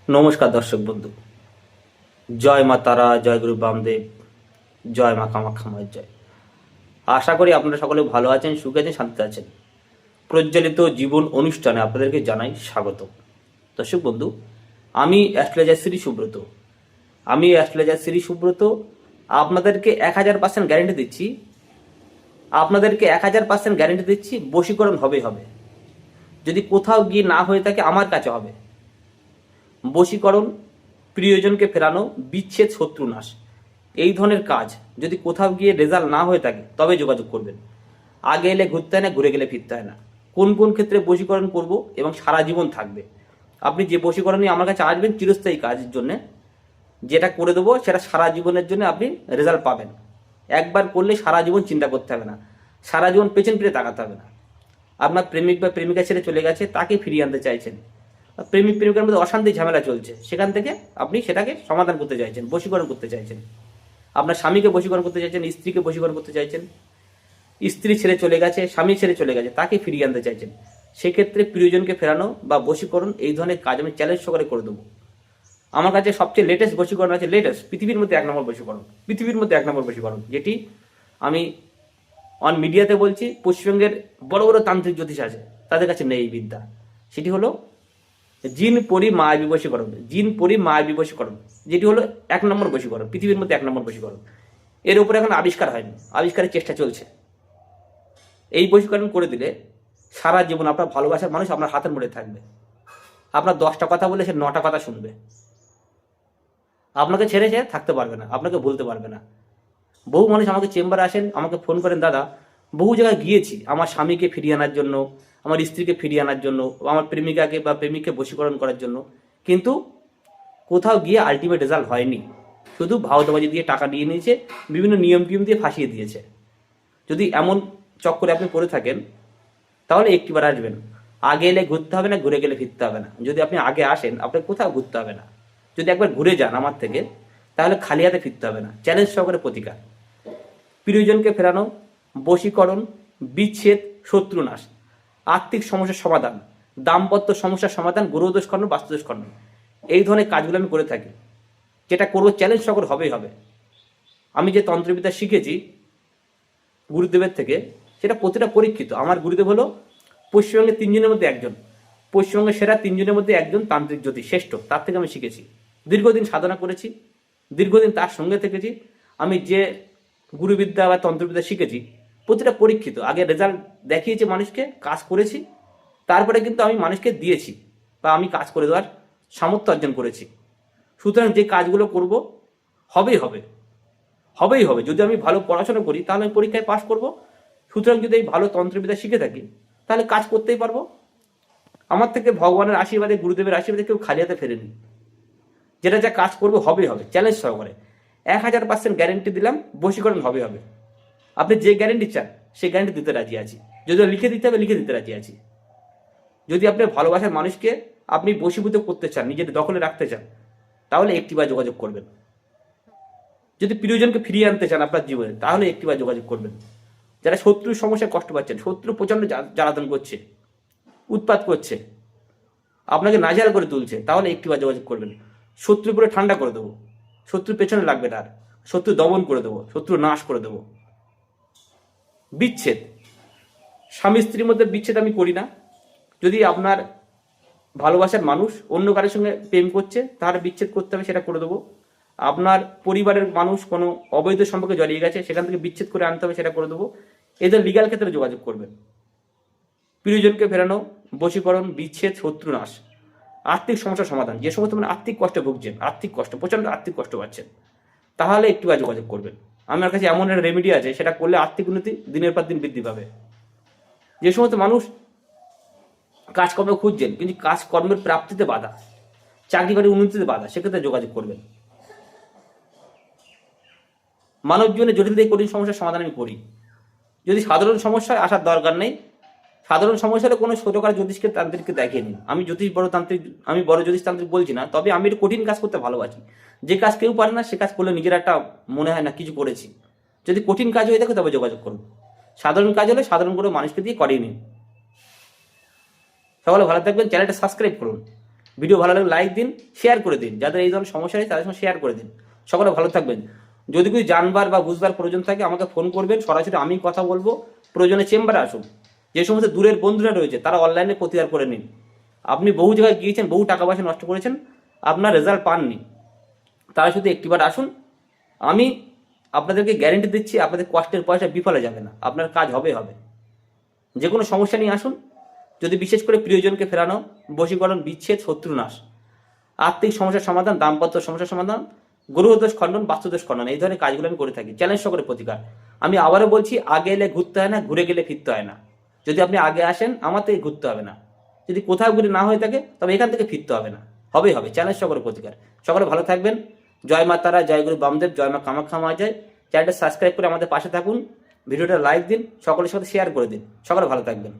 নমস্কার দর্শক বন্ধু। জয় মা তারা, জয় গুরু বামদেব, জয় মা কামাখ্যা মায়ের জয়। আশা করি আপনারা সকলে ভালো আছেন, সুখে আছেন, শান্তিতে আছেন। প্রজ্বলিত জীবন অনুষ্ঠানে আপনাদেরকে জানাই স্বাগত। দর্শক বন্ধু, আমি অ্যাস্ট্রোলজার শ্রী সুব্রত। আপনাদেরকে 1000% গ্যারেন্টি দিচ্ছি, বশীকরণ হবে। যদি কোথাও গিয়ে না হয়ে থাকে আমার কাছে হবে। বশীকরণ, প্রিয়জনকে ফেরানো, বিচ্ছেদ, শত্রুনাশ, এই ধরনের কাজ যদি কোথাও গিয়ে রেজাল্ট না হয়ে থাকে তবে যোগাযোগ করবেন। আগে এলে ঘুরতে হয় না, ঘুরে গেলে ফিরতে হয় না। কোন কোন ক্ষেত্রে বশীকরণ করব এবং সারা জীবন থাকবে। আপনি যে বশীকরণ নিয়ে আমার কাছে আসবেন চিরস্থায়ী কাজের জন্য, যেটা করে দেবো সেটা সারা জীবনের জন্য আপনি রেজাল্ট পাবেন। একবার করলে সারা জীবন চিন্তা করতে হবে না, সারা জীবন পেছন ফিরে তাকাতে হবে না। আপনার প্রেমিক বা প্রেমিকা ছেড়ে চলে গেছে, তাকে ফিরিয়ে আনতে চাইছেন, প্রেমিক প্রেমিকার মধ্যে অশান্তি ঝামেলা চলছে, সেখান থেকে আপনি সেটাকে সমাধান করতে চাইছেন, বশীকরণ করতে চাইছেন। আপনার স্বামীকে বশীকরণ করতে চাইছেন, স্ত্রীকে বশীকরণ করতে চাইছেন, স্ত্রী ছেড়ে চলে গেছে, স্বামী ছেড়ে চলে গেছে, তাকে ফিরিয়ে আনতে চাইছেন। সেক্ষেত্রে প্রিয়জনকে ফেরানো বা বশীকরণ, এই ধরনের কাজ আমি চ্যালেঞ্জ সহকারে করে দেবো। আমার কাছে সবচেয়ে লেটেস্ট বশীকরণ আছে, পৃথিবীর মধ্যে এক নম্বর বশীকরণ, যেটি আমি অন মিডিয়াতে বলছি। পশ্চিমবঙ্গের বড় বড় তান্ত্রিক জ্যোতিষ আছে, তাদের কাছে নেই এই বিদ্যা। সেটি হলো জিন পরি মায়াবী বশীকরণ, যেটি হলো 1 নম্বর বশীকরণ, পৃথিবীর মধ্যে 1 নম্বর বশীকরণ। এর উপরে এখন আবিষ্কার হয়নি, আবিষ্কারের চেষ্টা চলছে। এই বশীকরণ করে দিলে সারা জীবন আপনার ভালোবাসার মানুষ আপনার হাতের মুঠে থাকবে। আপনার 10টা কথা বলে সে 9টা কথা শুনবে। আপনাকে ছেড়ে সে থাকতে পারবে না, আপনাকে ভুলতে পারবে না। বহু মানুষ আমাকে চেম্বারে আসেন, আমাকে ফোন করেন, দাদা বহু জায়গায় গিয়েছি আমার স্বামীকে ফিরিয়ে আনার জন্য, আমার স্ত্রীকে ফিরিয়ে আনার জন্য, আমার প্রেমিকাকে বা প্রেমিককে বশীকরণ করার জন্য, কিন্তু কোথাও গিয়ে আলটিমেট রেজাল্ট হয়নি। শুধু ভাওতাবাজি দিয়ে টাকা নিয়ে নিয়েছে, বিভিন্ন নিয়ম টিয়ম দিয়ে ফাঁসিয়ে দিয়েছে। যদি এমন চক্করে আপনি পড়ে থাকেন তাহলে একটিবার আসবেন। আগে এলে ঘুরতে হবে না, ঘুরে গেলে ফিরতে হবে না। যদি আপনি আগে আসেন আপনার কোথাও ঘুরতে হবে না। যদি একবার ঘুরে যান আমার থেকে, তাহলে খালি হাতে ফিরতে হবে না। চ্যালেঞ্জ সহকারে প্রতিকার, প্রিয়জনকে ফেরানো, বশীকরণ, বিচ্ছেদ, শত্রুনাশ, আর্থিক সমস্যার সমাধান, দাম্পত্য সমস্যার সমাধান, গ্রহদোষ খণ্ডন, বাস্তুদোষ খণ্ডন, এই ধরনের কাজগুলো আমি করে থাকি। যেটা করবো চ্যালেঞ্জ সকল হবে। আমি যে তন্ত্রবিদ্যা শিখেছি গুরুদেবের থেকে, সেটা প্রতিটা পরীক্ষিত। আমার গুরুদেব হলো পশ্চিমবঙ্গের 3জনের মধ্যে একজন, পশ্চিমবঙ্গের সেরা 3জনের মধ্যে একজন তান্ত্রিক জ্যোতিষ শ্রেষ্ঠ। তার থেকে আমি শিখেছি, দীর্ঘদিন সাধনা করেছি, দীর্ঘদিন তার সঙ্গে থেকেছি। আমি যে গুরুবিদ্যা বা তন্ত্রবিদ্যা শিখেছি প্রতিটা পরীক্ষিত। আগে রেজাল্ট দেখিয়েছি মানুষকে, কাজ করেছি, তারপরে কিন্তু আমি মানুষকে দিয়েছি বা আমি কাজ করে দেওয়ার সামর্থ্য অর্জন করেছি। সুতরাং যে কাজগুলো করব হবেই হবে। যদি আমি ভালো পড়াশোনা করি তাহলে আমি পরীক্ষায় পাশ করব। সুতরাং যদি এই ভালো তন্ত্রবিদ্যা শিখে থাকি তাহলে কাজ করতেই পারবো। আমার থেকে ভগবানের আশীর্বাদে, গুরুদেবের আশীর্বাদে কেউ খালি হাতে ফেরেনি। যেটা যা কাজ করবো হবে, চ্যালেঞ্জ সহকারে 1000% গ্যারেন্টি দিলাম, বশীকরণ হবে। আপনি যে গ্যারেন্টি চান সেই গ্যারেন্টি দিতে রাজি আছি। যদি লিখে দিতে হবে লিখে দিতে রাজি আছি। যদি আপনি ভালোবাসার মানুষকে আপনি বশীভূত করতে চান, নিজের দখলে রাখতে চান, তাহলে একটিবার যোগাযোগ করবেন। যদি প্রিয়জনকে ফিরিয়ে আনতে চান আপনার জীবনে, তাহলে একটিবার যোগাযোগ করবেন। যারা শত্রুর সমস্যায় কষ্ট পাচ্ছেন, শত্রু প্রচন্ড জ্বালাতন করছে, উৎপাত করছে, আপনাকে নাজেহাল করে তুলছে, তাহলে একটিবার যোগাযোগ করবেন। শত্রু পুরো ঠান্ডা করে দেবো, শত্রুর পেছনে লাগবে না আর, শত্রু দমন করে দেবো, শত্রু নাশ করে দেবো। বিচ্ছেদ, স্বামী স্ত্রীর মধ্যে বিচ্ছেদ আমি করি না। যদি আপনার ভালোবাসার মানুষ অন্য কারোর সঙ্গে প্রেম করছে, তাহলে বিচ্ছেদ করতে হবে, সেটা করে দেবো। আপনার পরিবারের মানুষ কোনো অবৈধ সম্পর্কে জড়িয়ে গেছে, সেখান থেকে বিচ্ছেদ করে আনতে হবে, সেটা করে দেবো। এদের লিগ্যাল ক্ষেত্রে যোগাযোগ করবেন। প্রিয়জনকে ফেরানো, বশীকরণ, বিচ্ছেদ, শত্রুনাশ, আর্থিক সমস্যার সমাধান। যে সমস্ত মানে আর্থিক কষ্টে ভুগছেন, প্রচন্ড আর্থিক কষ্ট পাচ্ছেন, তাহলে একটিবার যোগাযোগ করবেন। আমার কাছে এমন একটা রেমেডি আছে, সেটা করলে আর্থিক উন্নতি দিনের পর দিন বৃদ্ধি পাবে। যে সমস্ত মানুষ কাজকর্ম খুঁজছেন কিন্তু কাজকর্মের প্রাপ্তিতে বাধা, চাকরি বাড়ির উন্নতিতে বাধা, সেক্ষেত্রে যোগাযোগ করবেন। মানব জীবনে জটিল থেকে কঠিন সমস্যার সমাধান আমি করি। যদি সাধারণ সমস্যায় আসার দরকার নেই, সাধারণ সমস্যা হলে কোনো ছোটখাটো জ্যোতিষকে তান্ত্রিককে দেখিয়ে নিন। আমি বড় জ্যোতিষ তান্ত্রিক বলছি না, তবে আমি একটু কঠিন কাজ করতে ভালোবাসি। যে কাজ কেউ পারে না সে কাজ করলে নিজের একটা মনে হয় না কিছু করেছি। যদি কঠিন কাজ হয়ে থাকে তবে যোগাযোগ করুন। সাধারণ কাজ হলে সাধারণ করে মানুষকে দিয়ে করিয়ে নিন। সকলে ভালো থাকবেন, চ্যানেলটা সাবস্ক্রাইব করুন। ভিডিও ভালো লাগলে লাইক দিন, শেয়ার করে দিন, যাদের এই ধরনের সমস্যা নেই তাদের সঙ্গে শেয়ার করে দিন। সকলে ভালো থাকবেন। যদি কিছু জানবার বা বুঝবার প্রয়োজন থাকে আমাকে ফোন করবেন, সরাসরি আমি কথা বলবো, প্রয়োজনে চেম্বারে আসুন। যে সমস্ত দূরের বন্ধুরা রয়েছে তারা অনলাইনে প্রতিকার করে নিন। আপনি বহু জায়গায় গিয়েছেন, বহু টাকা পয়সা নষ্ট করেছেন, আপনার রেজাল্ট পাননি, তারা শুধু একটিবার আসুন। আমি আপনাদেরকে গ্যারেন্টি দিচ্ছি আপনাদের কষ্টের পয়সা বিফলে যাবে না, আপনার কাজ হবে হবে। যে কোনো সমস্যা নিয়ে আসুন। যদি বিশেষ করে প্রিয়জনকে ফেরানো, বশীকরণ, বিচ্ছেদ, শত্রুনাশ, আর্থিক সমস্যার সমাধান, দাম্পত্য সমস্যার সমাধান, গ্রহদোষ খণ্ডন, বাস্তুদোষ খণ্ডন, এই ধরনের কাজগুলো আমি করে থাকি। চ্যালেঞ্জ সকলে প্রতিকার। আমি আবারও বলছি, আগে এলে ঘুরতে হয় না, ঘুরে গেলে ফিরতে হয় না। যদি আপনি আগে আসেন আমার থেকে ঘুরতে হবে না, যদি কোথাও ঘুরে না হয়ে থাকে তবে এখান থেকে ফিরতে হবে না, হবে হবে। চ্যালেঞ্জ সকলে প্রতিকার। সকলে ভালো থাকবেন। জয় মা তারা, জয় গুরু বামদেব, জয় মা কামাখ্যা মা জয়। চ্যানেলটা সাবস্ক্রাইব করে আমাদের পাশে থাকুন, ভিডিওটা লাইক দিন, সকলের সাথে শেয়ার করে দিন। সকলে ভালো থাকবেন।